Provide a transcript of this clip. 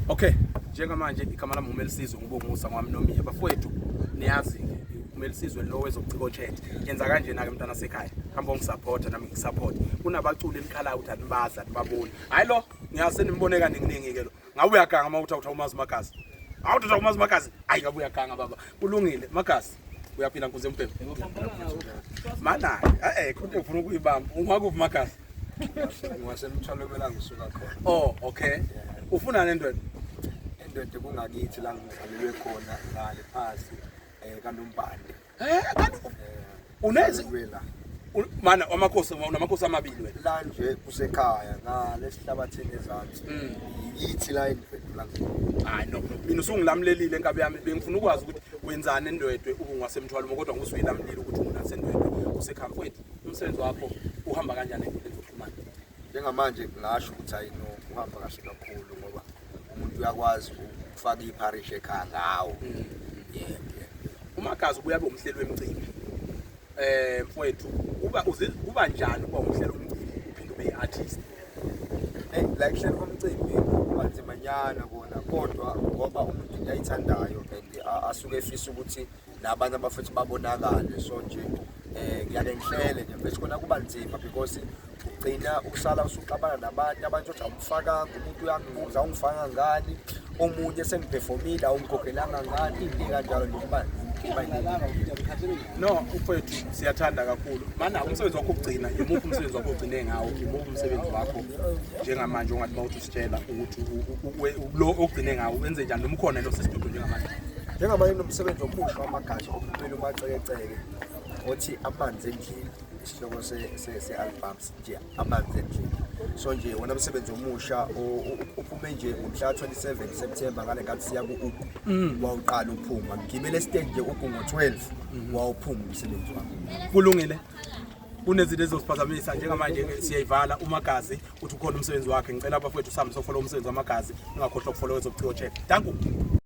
Okay, njengamanje igama lami uMelisizwe ngibongusa ngwami Nomiya. Bafowethu niyazi uMelisizwe lo wezobuciko chat. Yenza kanje na ke mntwana sekhaya. Hamba ungisupporta nami ngisupport. Kunabaculi enikhala uthi anibaza anibaboni. Hayi lo, ngiyase nimbone kaningi ke lo. Ngabe uyaganga mawuthi uMazi Magazi. Awuthi uMazi Magazi. Hayi ngabe uyaganga baba. Kulungile, Magazi. Uyaphila nkuze mpembe. Mana, konke ufuna ukuyibamba. Ungakuvi Magazi. Ngiwasemthwalo kwela ngisuka khona. Oh, okay. Ufuna nendweni? Endwede kungakithi la ngizalelwe khona ngale phasi kaNombande. Kanti unezi Wela. Mana amakhosi unamakhosi amabili wena. La nje kusekhaya ngalesihlabathini ezansi. Yithi la endwede la. Hayi no, mina usungilamlelile enkabe yami bengifuna ukwazi ukuthi wenzani endwedwe ubungasemthwalo kodwa ngusuyilamlile ukuthi una sendwedwe usekhaya mfowethu. Umsebenzi wakho uhamba kanjani ezoxhumana? Njengamanje ngisho ukuthi hayi no uhamba kahle kakhulu ngoba umuntu uyakwazi ukufaka iparish ekhaya ngawo. Yebo. Umagazi ubuya bomhlelo wemicimbi. Mfowethu uba njani ukuba umhlelo wemicimbi uphinde ube artist? La kuhlelo komcimbi kubanzimanyana kona kodwa ngoba umuntu uyayithandayo and asuke efisa ukuthi nabanye abafethu babonakale so nje ngiyake ngihlele nje bese khona kuba nzima because ugcina ukusala usuxabana nabantu abantu othi awumfaka umuntu uyangibuza ungifaka ngani omunye sengiperformile awumkhokhelanga ngani into kanjalo nje No, mfowethu siyathanda kakhulu. Mana umsebenzi wakho ugcina, yimuphi umsebenzi wakho ugcine ngawo? Yimuphi umsebenzi wakho njengamanje ongathi mawuthi usitshela ukuthi lo ogcine ngawo wenze njani noma ukhona lo sesidudu njengamanje? Njengamanje nomsebenzi omusha wamagazi okuphela umacekeceke othi amanzi endlini isihloko se-albums nje amanzi endlini so nje wona umsebenzi omusha uphume nje ngomhla 27 September ngale ngathi siya ku wawuqala uphuma ngibele stage nje ngo12 wawuphuma umsebenzi wami Kulungile. Kunezinto ezosiphazamisa njengamanje siyayivala uMagazi uthi ukhona umsebenzi wakhe. Ngicela abafowethu sami sofollow umsebenzi wamagazi ungakhohlwa ukufollow ezobuciko check. Thank you.